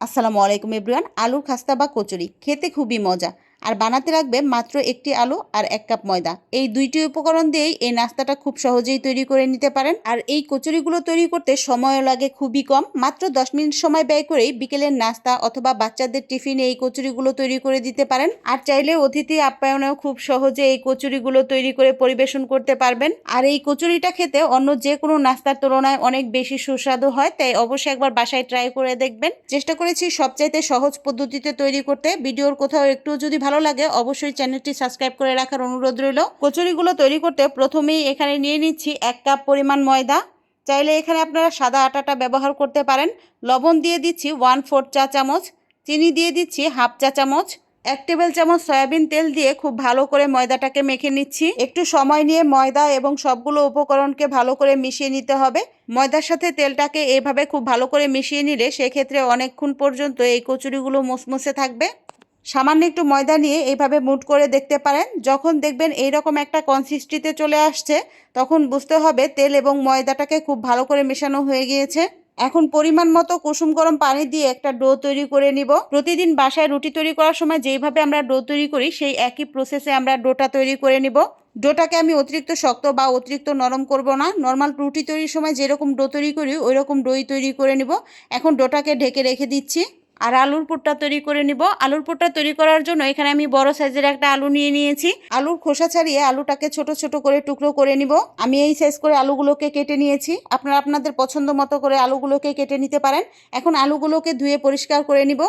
আসসালামু আলাইকুম এভরিওয়ান। আলুর খাস্তা বা কচুরি খেতে খুবই মজা, আর বানাতে লাগবে মাত্র একটি আলু আর 1 কাপ ময়দা। এই দুইটি উপকরণ দিয়েই এই নাস্তাটা খুব সহজেই তৈরি করে নিতে পারেন। আর এই কচুরিগুলো তৈরি করতে সময়ও লাগে খুবই কম, মাত্র 10 মিনিট সময় ব্যয় করেই বিকেলের নাস্তা অথবা বাচ্চাদের টিফিনে এই কচুরিগুলো তৈরি করে দিতে পারেন। আর চাইলে অতিথি আপ্যায়নেও খুব সহজে এই কচুরিগুলো তৈরি করে পরিবেশন করতে পারবেন। আর এই কচুরিটা খেতে অন্য যে কোনো নাস্তার তুলনায় অনেক বেশি সুস্বাদু হয়, তাই অবশ্যই একবার বাসায় ট্রাই করে দেখবেন। চেষ্টা করেছি সবচাইতে সহজ পদ্ধতিতে তৈরি করতে। ভিডিওর কোথাও একটু যদি ভালো লাগে অবশ্যই চ্যানেলটি সাবস্ক্রাইব করে রাখার অনুরোধ রইল। কচুরিগুলো তৈরি করতে প্রথমেই এখানে নিয়ে নিচ্ছি 1 কাপ পরিমাণ ময়দা। চাইলে এখানে আপনারা সাদা আটাটা ব্যবহার করতে পারেন। লবণ দিয়ে দিচ্ছি 1/4 চা চামচ, চিনি দিয়ে দিচ্ছি 1/2 চা চামচ, 1 টেবিল চামচ সয়াবিন তেল দিয়ে খুব ভালো করে ময়দাটাকে মেখে নিচ্ছি। একটু সময় নিয়ে ময়দা এবং সবগুলো উপকরণকে ভালো করে মিশিয়ে নিতে হবে। ময়দার সাথে তেলটাকে এভাবে খুব ভালো করে মিশিয়ে নিলে সেক্ষেত্রে অনেকক্ষণ পর্যন্ত এই কচুরিগুলো মুসমুসে থাকবে। সামান্য একটু ময়দা নিয়ে এইভাবে মুট করে দেখতে পারেন। যখন দেখবেন এইরকম একটা কনসিস্টেন্সিতে চলে আসছে, তখন বুঝতে হবে তেল এবং ময়দাটাকে খুব ভালো করে মেশানো হয়ে গিয়েছে। এখন পরিমাণ মতো কুসুম গরম পানি দিয়ে একটা ডো তৈরি করে নিব। প্রতিদিন বাসায় রুটি তৈরি করার সময় যেইভাবে আমরা ডো তৈরি করি সেই একই প্রসেসে আমরা ডোটা তৈরি করে নিব। ডোটাকে আমি অতিরিক্ত শক্ত বা অতিরিক্ত নরম করব না, নর্মাল রুটি তৈরির সময় যেরকম ডো তৈরি করি ওই রকম ডোই তৈরি করে নিব। এখন ডোটাকে ঢেকে রেখে দিচ্ছি। আর আলুর পুরটা তৈরি করে নিব। আলুর পুরটা তৈরি করার জন্য এখানে আমি বড় সাইজের একটা আলু নিয়ে নিয়েছি। আলুর খোসা ছাড়িয়ে আলুটাকে ছোট ছোট করে টুকরো করে নিব। আমি এই সাইজ করে আলুগুলোকে কেটে নিয়েছি। আপনারা আপনাদের পছন্দ মতো করে আলুগুলোকে কেটে নিতে পারেন। এখন আলুগুলোকে ধুয়ে পরিষ্কার করে নিব।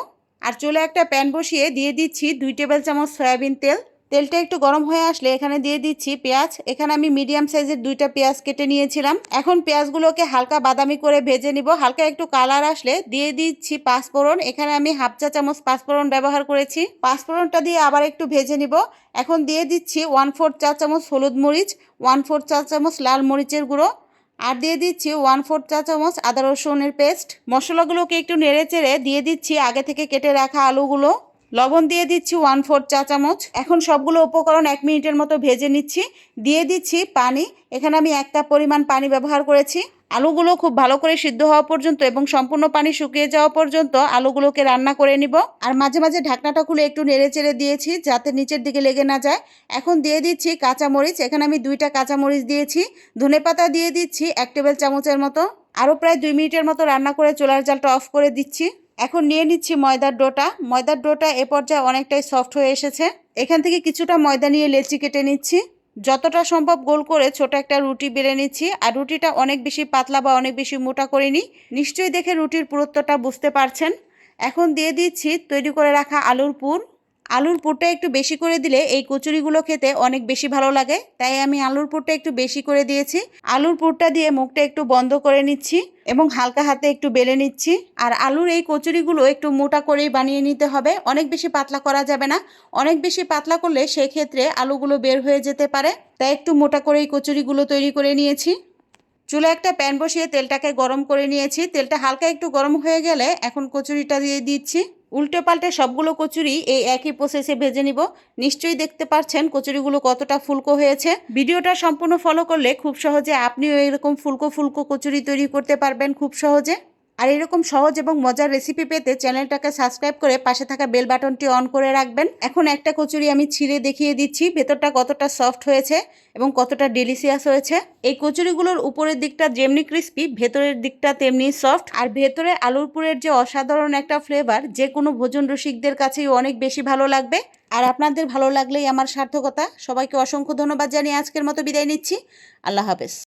আর চুলে একটা প্যান বসিয়ে দিয়ে দিচ্ছি 2 টেবিল চামচ সয়াবিন তেল। তেলটা একটু গরম হয়ে আসলে এখানে দিয়ে দিচ্ছি পেঁয়াজ। এখানে আমি মিডিয়াম সাইজের 2টা পেঁয়াজ কেটে নিয়েছিলাম। এখন পেঁয়াজগুলোকে হালকা বাদামি করে ভেজে নিব। হালকা একটু কালার আসলে দিয়ে দিচ্ছি পাঁচফোড়ন। এখানে আমি 1/2 চা চামচ পাঁচফোড়ন ব্যবহার করেছি। পাঁচফোড়নটা দিয়ে আবার একটু ভেজে নিব। এখন দিয়ে দিচ্ছি 1/4 চা চামচ হলুদ মরিচ, 1/4 চা চামচ লাল মরিচের গুঁড়ো, আর দিয়ে দিচ্ছি 1/4 চা চামচ আদা রসুনের পেস্ট। মশলাগুলোকে একটু নেড়ে চেড়ে দিয়ে দিচ্ছি আগে থেকে কেটে রাখা আলুগুলো। লবণ দিয়ে দিচ্ছি 1/4 চা চামচ। এখন সবগুলো উপকরণ 1 মিনিটের মতো ভেজে নিচ্ছি। দিয়ে দিচ্ছি পানি। এখানে আমি 1 কাপ পরিমাণ পানি ব্যবহার করেছি। আলুগুলো খুব ভালো করে সিদ্ধ হওয়া পর্যন্ত এবং সম্পূর্ণ পানি শুকিয়ে যাওয়া পর্যন্ত আলুগুলোকে রান্না করে নিব। আর মাঝে মাঝে ঢাকনাটা খুলে একটু নেড়ে চেড়ে দিয়েছি যাতে নিচের দিকে লেগে না যায়। এখন দিয়ে দিচ্ছি কাঁচামরিচ। এখানে আমি 2টা কাঁচামরিচ দিয়েছি। ধনেপাতা দিয়ে দিচ্ছি 1 টেবিল চামচের মতো। আরও প্রায় 2 মিনিটের মতো রান্না করে চুলার জালটা অফ করে দিচ্ছি। এখন নিয়ে নিচ্ছি ময়দার ডোটা। ময়দার ডোটা এ পর্যায়ে অনেকটাই সফট হয়ে এসেছে। এখান থেকে কিছুটা ময়দা নিয়ে লেচি কেটে নিচ্ছি। যতটা সম্ভব গোল করে ছোট একটা রুটি বেলে নিচ্ছি। আর রুটিটা অনেক বেশি পাতলা বা অনেক বেশি মোটা করিনি। নিশ্চয়ই দেখে রুটির পুরুত্বটা বুঝতে পারছেন। এখন দিয়ে দিচ্ছি তৈরি করে রাখা আলুর পুর। আলুর পুরটা একটু বেশি করে দিলে এই কচুরিগুলো খেতে অনেক বেশি ভালো লাগে, তাই আমি আলুর পুরটা একটু বেশি করে দিয়েছি। আলুর পুরটা দিয়ে মুখটা একটু বন্ধ করে নিচ্ছি এবং হালকা হাতে একটু বেলে নিচ্ছি। আর আলুর এই কচুরিগুলো একটু মোটা করেই বানিয়ে নিতে হবে, অনেক বেশি পাতলা করা যাবে না। অনেক বেশি পাতলা করলে সেক্ষেত্রে আলুগুলো বের হয়ে যেতে পারে, তাই একটু মোটা করেই কচুরিগুলো তৈরি করে নিয়েছি। চুলে একটা প্যান বসিয়ে তেলটাকে গরম করে নিয়েছি। তেলটা হালকা একটু গরম হয়ে গেলে এখন কচুরিটা দিয়ে দিচ্ছি। উল্টে পাল্টে সবগুলো কচুরি এই একই প্রসেসে ভেজে নিব। নিশ্চয়ই দেখতে পাচ্ছেন কচুরিগুলো কতটা ফুলকো হয়েছে। ভিডিওটা সম্পূর্ণ ফলো করলে খুব সহজে আপনিও এরকম ফুলকো ফুলকো কচুরি তৈরি করতে পারবেন খুব সহজে। আর এরকম সহজ এবং মজার রেসিপি পেতে চ্যানেলটাকে সাবস্ক্রাইব করে পাশে থাকা বেল বাটনটি অন করে রাখবেন। এখন একটা কচুরি আমি ছিঁড়ে দেখিয়ে দিচ্ছি ভেতরটা কতটা সফট হয়েছে এবং কতটা ডেলিশিয়াস হয়েছে। এই কচুরিগুলোর উপরের দিকটা যেমনি ক্রিস্পি, ভেতরের দিকটা তেমনি সফট। আর ভেতরে আলুর পুরের যে অসাধারণ একটা ফ্লেভার, যে কোনো ভোজন রসিকদের কাছেই অনেক বেশি ভালো লাগবে। আর আপনাদের ভালো লাগলেই আমার সার্থকতা। সবাইকে অসংখ্য ধন্যবাদ জানিয়ে আজকের মতো বিদায় নিচ্ছি। আল্লাহ হাফেজ।